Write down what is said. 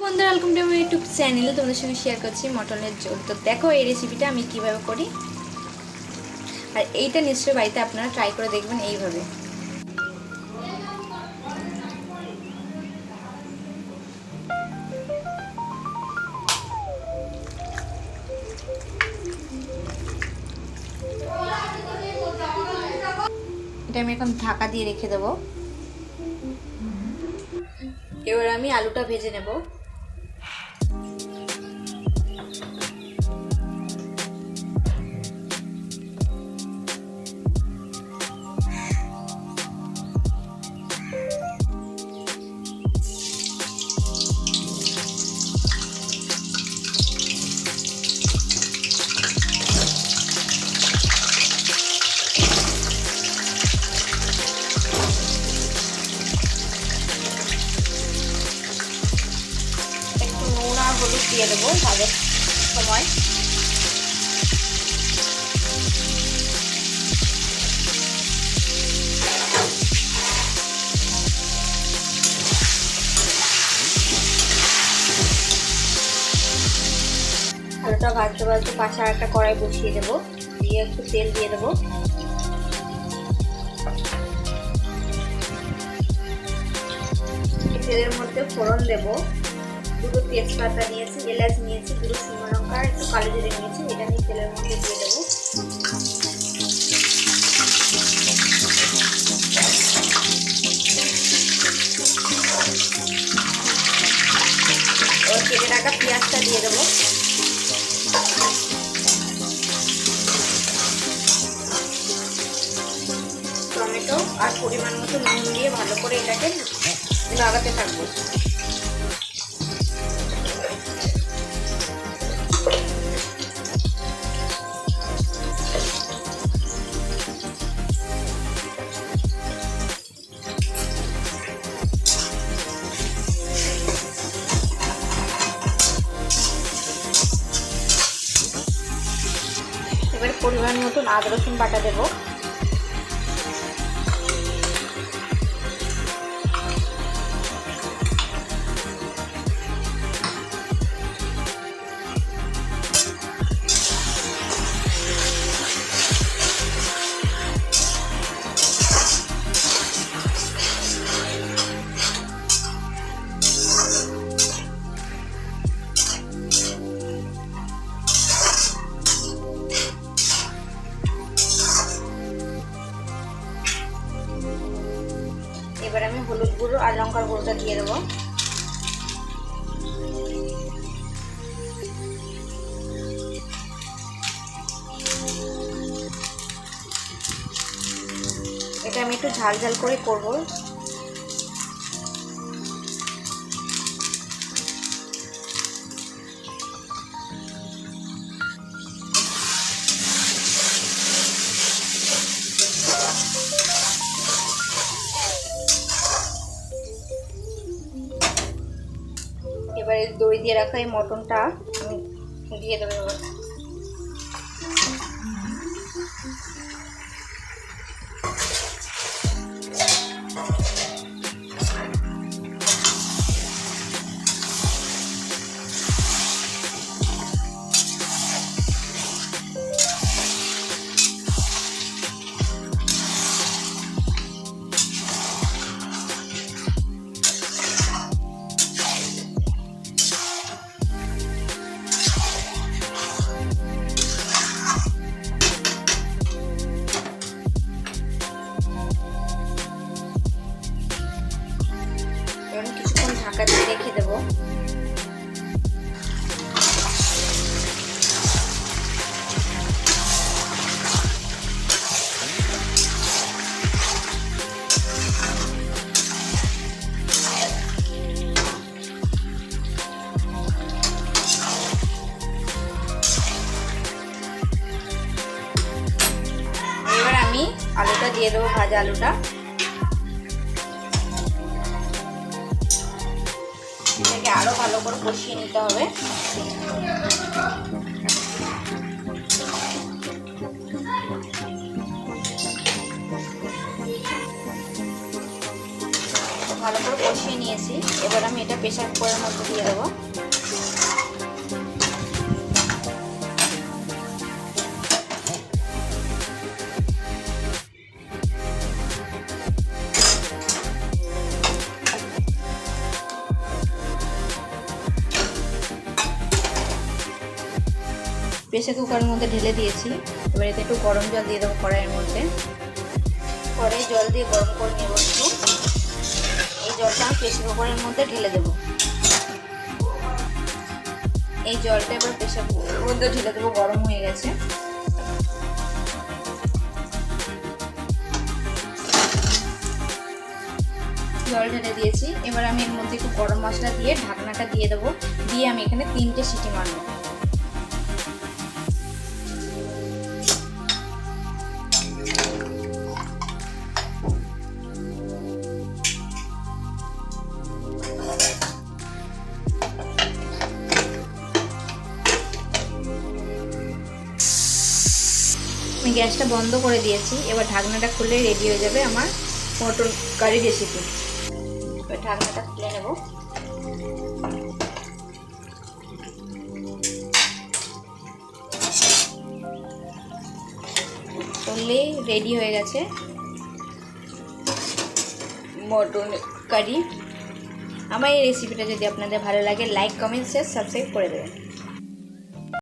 বন্ধুরা, welcome to my YouTube চ্যানেলে তোমাদের সঙ্গে শেয়ার করছি মটনের ঝোল। তো দেখো এই রেসিপিটা আমি কিভাবে করি, আর এইটা নিশ্চয়ই বাড়িতে আপনারা ট্রাই করে দেখবেন এইভাবে। এটা আমি এখন ঢাকা দিয়ে রেখে দেবো। এবার আমি আলুটা ভেজে নেব। হলুদ দিয়ে দেবো ভাজার সময়। আলুটা ভাজতে ভাজতে পাশে একটা কড়াই বসিয়ে দেবো, দিয়ে একটু তেল দিয়ে দেবো। তেলের মধ্যে ফোড়ন দেবো, দুটো তেজপাতা নিয়েছি, এলাচ নিয়েছি, দুটো শুকনো লঙ্কা, একটু কালো জিরে নিয়েছি। এটা আমি তেলের মধ্যে দিয়ে দেবো। এবার কেটে রাখা পেঁয়াজটা দিয়ে দেবো। টমেটো আর পরিমাণ মতো নুন দিয়ে ভালো করে এটাকে লাগাতে থাকবো। এবার পরিমাণ মতন আদা রসুন বাটা দেবো। এবার আমি হলুদ গুঁড়ো আর লঙ্কার গুঁড়োটা দিয়ে দেবো। এটা আমি একটু ঝাল ঝাল করে করবো। এবারে দই দিয়ে রাখা এই মটনটা আমি দিয়ে দেবো। এবার কিছুক্ষণ ঢাকা দিয়ে রেখে দেবো। এবার আমি আলুটা দিয়ে দেবো, ভাজা আলুটা। এটাকে আরো ভালো করে কষিয়ে নিতে হবে। ভালো করে কষিয়ে নিয়েছি। এবার আমি এটা প্রেসার কুকারের মধ্যে দিয়ে দেবো। প্রেসার কুকারের মধ্যে ঢেলে দিয়েছি। এবার এতে একটু গরম জল দিয়ে দেবো কড়াইয়ের মধ্যে। কড়াই জল দিয়ে গরম করে নেব একটু। এই জলটা আমি প্রেসার কুকারের মধ্যে ঢেলে দেবো। এই জলটা এবার প্রেসার কুকারের মধ্যে ঢেলে দেবো, গরম হয়ে গেছে। জল ঢেলে দিয়েছি। এবার আমি এর মধ্যে একটু গরম মশলা দিয়ে ঢাকনাটা দিয়ে দেবো। দিয়ে আমি এখানে 3টে সিটি মারবো। আমি গ্যাসটা বন্ধ করে দিয়েছি। এবার ঢাকনাটা খুলে রেডি হয়ে যাবে আমার মটন কারি রেসিপি। এবার ঢাকনাটা খুলে নেব। করলেই রেডি হয়ে গেছে মটন কারি। আমার এই রেসিপিটা যদি আপনাদের ভালো লাগে, লাইক, কমেন্ট, শেয়ার, সাবস্ক্রাইব করে দেবেন।